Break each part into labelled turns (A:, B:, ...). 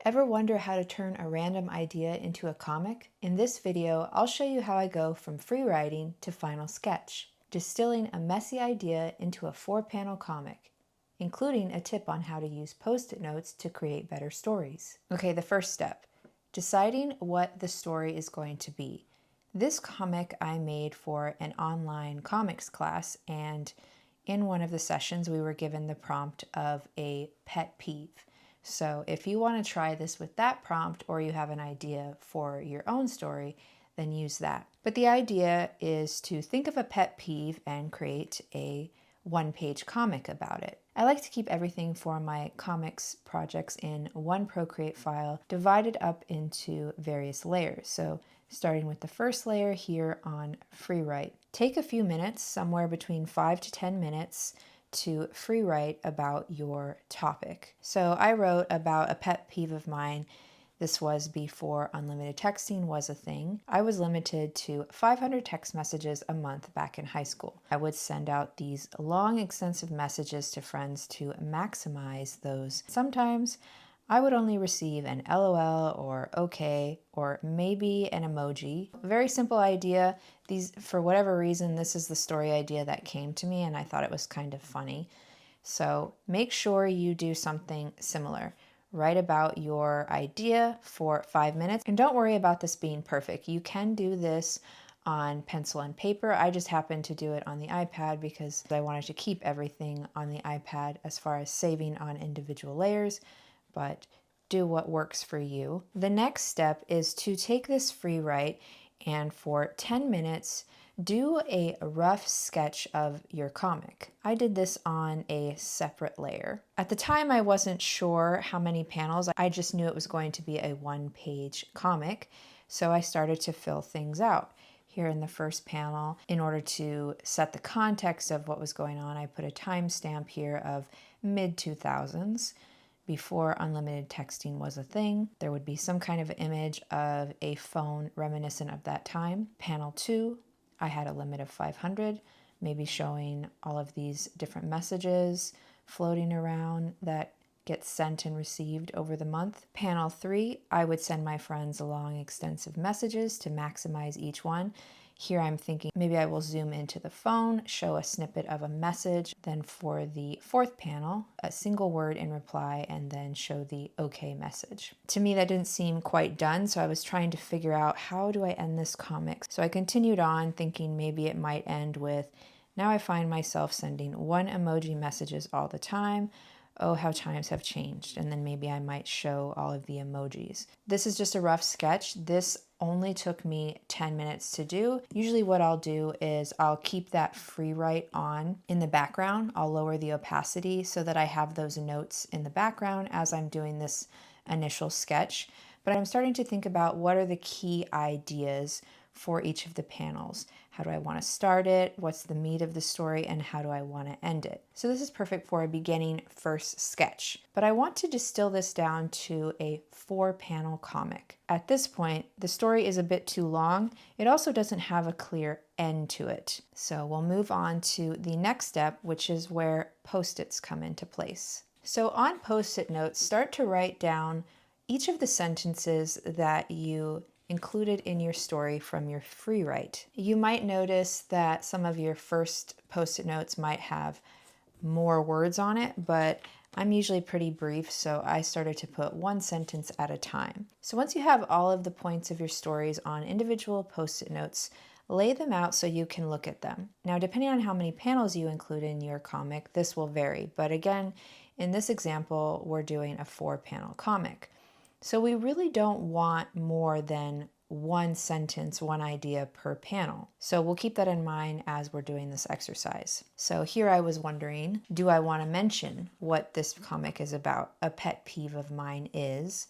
A: Ever wonder how to turn a random idea into a comic? In this video, I'll show you how I go from free writing to final sketch, distilling a messy idea into a 4-panel comic, including a tip on how to use Post-it notes to create better stories. Okay, the first step, deciding what the story is going to be. This comic I made for an online comics class, and in one of the sessions we were given the prompt of a pet peeve. So if you want to try this with that prompt, or you have an idea for your own story, then use that. But the idea is to think of a pet peeve and create a one-page comic about it. I like to keep everything for my comics projects in one Procreate file divided up into various layers. So starting with the first layer here on free write. Take a few minutes, somewhere between 5 to 10 minutes, to free write about your topic. So I wrote about a pet peeve of mine. This was before unlimited texting was a thing. I was limited to 500 text messages a month back in high school. I would send out these long, extensive messages to friends to maximize those. Sometimes I would only receive an LOL or okay, or maybe an emoji. Very simple idea. For whatever reason, this is the story idea that came to me and I thought it was kind of funny. So make sure you do something similar. Write about your idea for 5 minutes, and don't worry about this being perfect. You can do this on pencil and paper. I just happened to do it on the iPad because I wanted to keep everything on the iPad as far as saving on individual layers, but do what works for you. The next step is to take this free write and for 10 minutes do a rough sketch of your comic. I did this on a separate layer. At the time, I wasn't sure how many panels. I just knew it was going to be a one-page comic, so I started to fill things out. Here in the first panel, in order to set the context of what was going on, I put a timestamp here of mid-2000s. Before unlimited texting was a thing. There would be some kind of image of a phone reminiscent of that time. Panel 2, I had a limit of 500, maybe showing all of these different messages floating around that get sent and received over the month. Panel 3, I would send my friends long, extensive messages to maximize each one. Here I'm thinking maybe I will zoom into the phone, show a snippet of a message. Then for the 4th panel, a single word in reply, and then show the okay message. To me, that didn't seem quite done, so I was trying to figure out how do I end this comic. So I continued on thinking maybe it might end with, now I find myself sending one emoji messages all the time. Oh, how times have changed. And then maybe I might show all of the emojis. This is just a rough sketch. This only took me 10 minutes to do. Usually what I'll do is I'll keep that free write on in the background. I'll lower the opacity so that I have those notes in the background as I'm doing this initial sketch. But I'm starting to think about what are the key ideas for each of the panels. How do I want to start it? What's the meat of the story? And how do I want to end it? So this is perfect for a beginning first sketch. But I want to distill this down to a 4-panel comic. At this point, the story is a bit too long. It also doesn't have a clear end to it. So we'll move on to the next step, which is where Post-its come into place. So on Post-it notes, start to write down each of the sentences that you included in your story from your free write. You might notice that some of your first Post-it notes might have more words on it, but I'm usually pretty brief, so I started to put one sentence at a time. So once you have all of the points of your stories on individual Post-it notes, lay them out so you can look at them. Now, depending on how many panels you include in your comic, this will vary. But again, in this example, we're doing a 4-panel comic. So we really don't want more than one sentence, one idea per panel. So we'll keep that in mind as we're doing this exercise. So here I was wondering, do I want to mention what this comic is about? A pet peeve of mine is,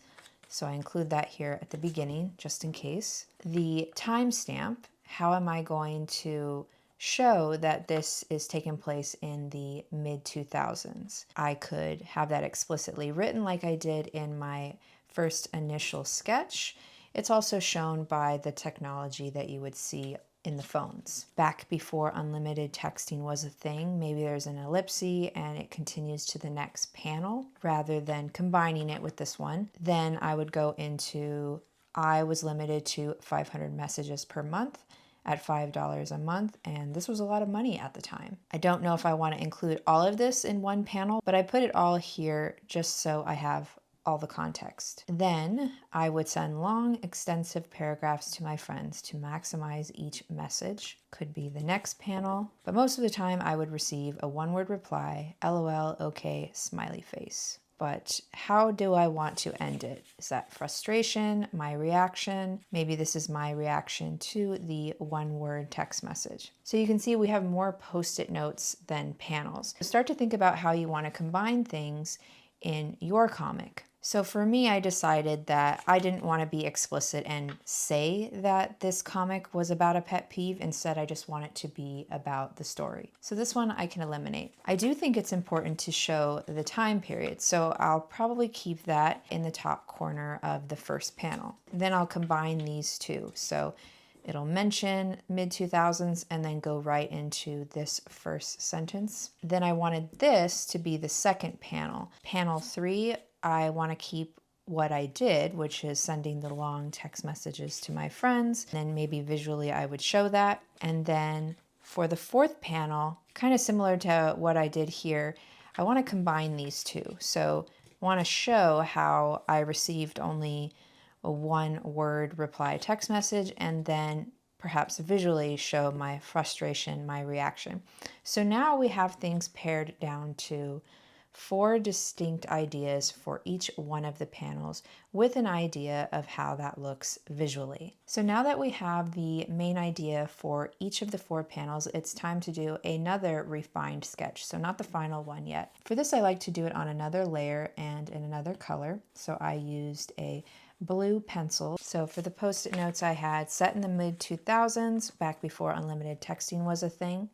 A: so I include that here at the beginning, just in case. The timestamp, how am I going to show that this is taking place in the mid-2000s? I could have that explicitly written like I did in my first initial sketch. It's also shown by the technology that you would see in the phones. Back before unlimited texting was a thing, maybe there's an ellipsis and it continues to the next panel rather than combining it with this one. Then I would go into, I was limited to 500 messages per month at $5 a month, and this was a lot of money at the time. I don't know if I want to include all of this in one panel, but I put it all here just so I have all the context. Then I would send long, extensive paragraphs to my friends to maximize each message. Could be the next panel, but most of the time I would receive a one-word reply, LOL, okay, smiley face. But how do I want to end it? Is that frustration, my reaction? Maybe this is my reaction to the one-word text message. So you can see we have more post-it notes than panels. So start to think about how you want to combine things in your comic. So for me, I decided that I didn't want to be explicit and say that this comic was about a pet peeve. Instead, I just want it to be about the story. So this one I can eliminate. I do think it's important to show the time period, so I'll probably keep that in the top corner of the first panel. Then I'll combine these two. So it'll mention mid-2000s and then go right into this first sentence. Then I wanted this to be the second panel. Panel 3, I want to keep what I did, which is sending the long text messages to my friends. Then maybe visually I would show that. And then for the fourth panel, kind of similar to what I did here, I want to combine these two. So I want to show how I received only a one-word reply text message and then perhaps visually show my frustration, my reaction. So now we have things pared down to 4 distinct ideas for each one of the panels with an idea of how that looks visually. So now that we have the main idea for each of the 4 panels, it's time to do another refined sketch. So not the final one yet. For this, I like to do it on another layer and in another color. So I used a blue pencil. So for the post-it notes I had set in the mid-2000s, back before unlimited texting was a thing.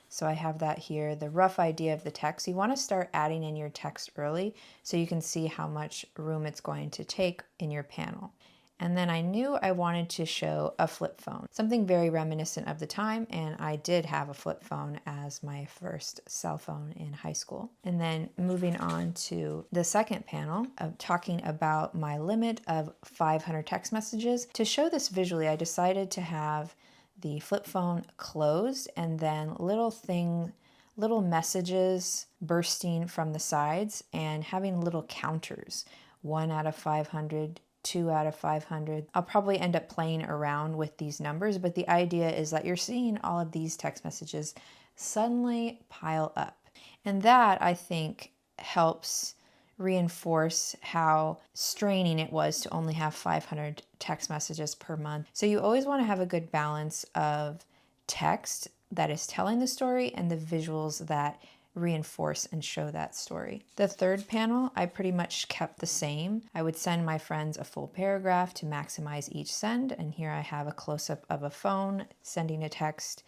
A: So I have that here, the rough idea of the text. You want to start adding in your text early so you can see how much room it's going to take in your panel. And then I knew I wanted to show a flip phone, something very reminiscent of the time, and I did have a flip phone as my first cell phone in high school. And then moving on to the second panel of talking about my limit of 500 text messages. To show this visually, I decided to have the flip phone closed and then little messages bursting from the sides and having little counters, 1 out of 500, 2 out of 500. I'll probably end up playing around with these numbers, but the idea is that you're seeing all of these text messages suddenly pile up. And that, I think, helps reinforce how straining it was to only have 500 text messages per month. So you always want to have a good balance of text that is telling the story and the visuals that reinforce and show that story. The third panel, I pretty much kept the same. I would send my friends a full paragraph to maximize each send, and here I have a close-up of a phone sending a text.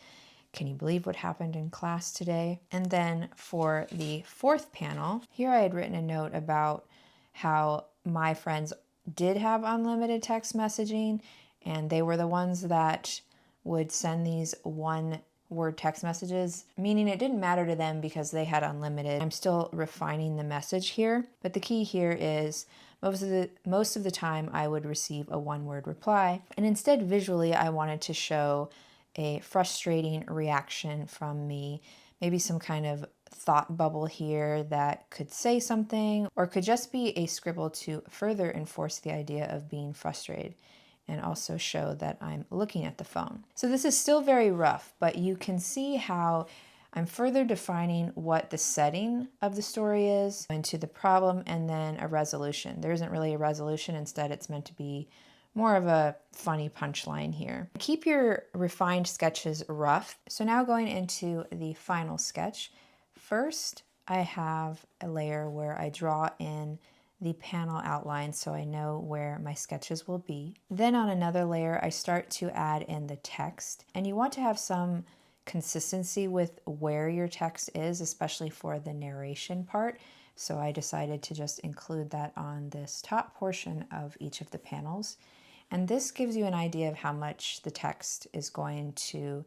A: Can you believe what happened in class today? And then for the fourth panel, here I had written a note about how my friends did have unlimited text messaging, and they were the ones that would send these one-word text messages, meaning it didn't matter to them because they had unlimited. I'm still refining the message here, but the key here is most of the time I would receive a one-word reply, and instead visually I wanted to show a frustrating reaction from me, maybe some kind of thought bubble here that could say something or could just be a scribble to further enforce the idea of being frustrated and also show that I'm looking at the phone. So this is still very rough, but you can see how I'm further defining what the setting of the story is into the problem and then a resolution. There isn't really a resolution, instead it's meant to be more of a funny punchline here. Keep your refined sketches rough. So now going into the final sketch. First, I have a layer where I draw in the panel outline so I know where my sketches will be. Then on another layer, I start to add in the text. And you want to have some consistency with where your text is, especially for the narration part. So I decided to just include that on this top portion of each of the panels. And this gives you an idea of how much the text is going to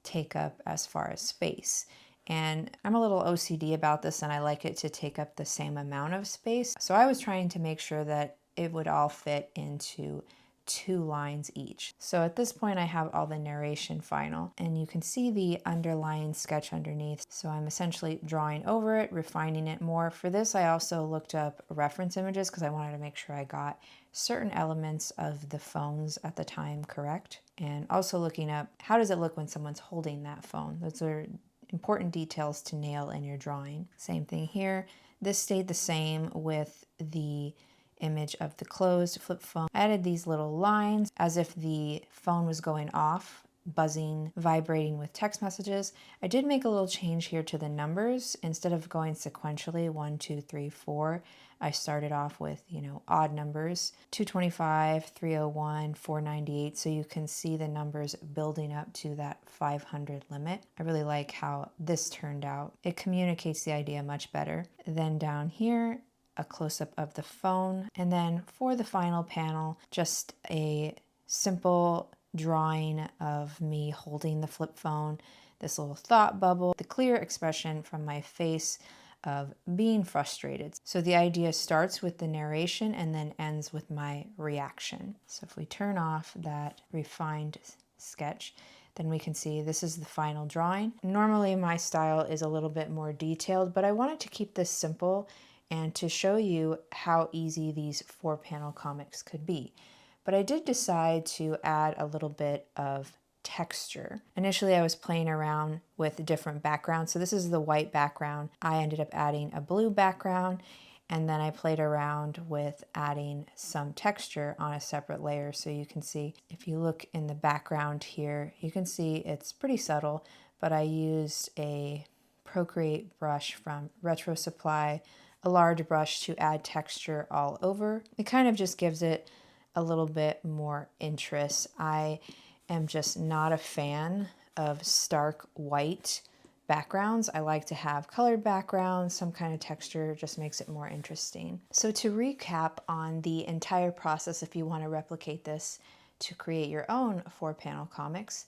A: take up as far as space. And I'm a little OCD about this, and I like it to take up the same amount of space. So I was trying to make sure that it would all fit into 2 lines each. So at this point I have all the narration final, and you can see the underlying sketch underneath. So I'm essentially drawing over it, refining it more. For this I also looked up reference images because I wanted to make sure I got certain elements of the phones at the time correct. And also looking up how does it look when someone's holding that phone. Those are important details to nail in your drawing. Same thing here. This stayed the same with the image of the closed flip phone. I added these little lines as if the phone was going off, buzzing, vibrating with text messages. I did make a little change here to the numbers. Instead of going sequentially 1, 2, 3, 4, I started off with, odd numbers, 225, 301, 498, so you can see the numbers building up to that 500 limit. I really like how this turned out. It communicates the idea much better. Then down here, a close-up of the phone, and then for the final panel, just a simple drawing of me holding the flip phone, this little thought bubble, the clear expression from my face of being frustrated. So the idea starts with the narration and then ends with my reaction. So if we turn off that refined sketch, then we can see this is the final drawing. Normally my style is a little bit more detailed, but I wanted to keep this simple and to show you how easy these 4-panel comics could be. But I did decide to add a little bit of texture. Initially I was playing around with different backgrounds. So this is the white background. I ended up adding a blue background, and then I played around with adding some texture on a separate layer. So you can see, if you look in the background here, you can see it's pretty subtle, but I used a Procreate brush from Retro Supply, a large brush, to add texture all over. It kind of just gives it a little bit more interest. I am just not a fan of stark white backgrounds. I like to have colored backgrounds, some kind of texture, just makes it more interesting. So to recap on the entire process, if you want to replicate this to create your own 4-panel comics,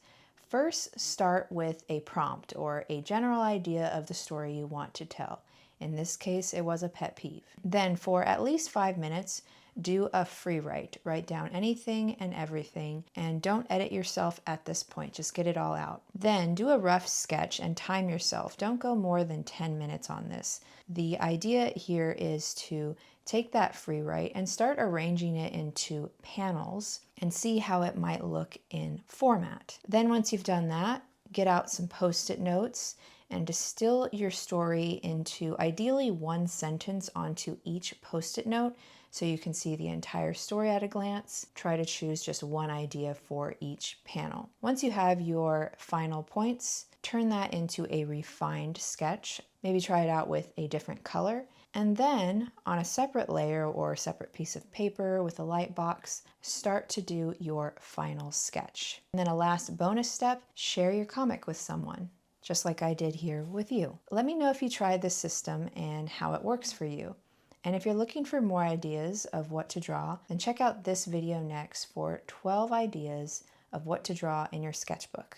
A: first start with a prompt or a general idea of the story you want to tell. In this case, it was a pet peeve. Then for at least 5 minutes, do a free write. Write down anything and everything, and don't edit yourself at this point. Just get it all out. Then do a rough sketch and time yourself. Don't go more than 10 minutes on this. The idea here is to take that free write and start arranging it into panels and see how it might look in format. Then once you've done that, get out some post-it notes and distill your story into ideally 1 sentence onto each post-it note so you can see the entire story at a glance. Try to choose just 1 idea for each panel. Once you have your final points, turn that into a refined sketch. Maybe try it out with a different color. And then on a separate layer or a separate piece of paper with a light box, start to do your final sketch. And then a last bonus step, share your comic with someone, just like I did here with you. Let me know if you tried this system and how it works for you. And if you're looking for more ideas of what to draw, then check out this video next for 12 ideas of what to draw in your sketchbook.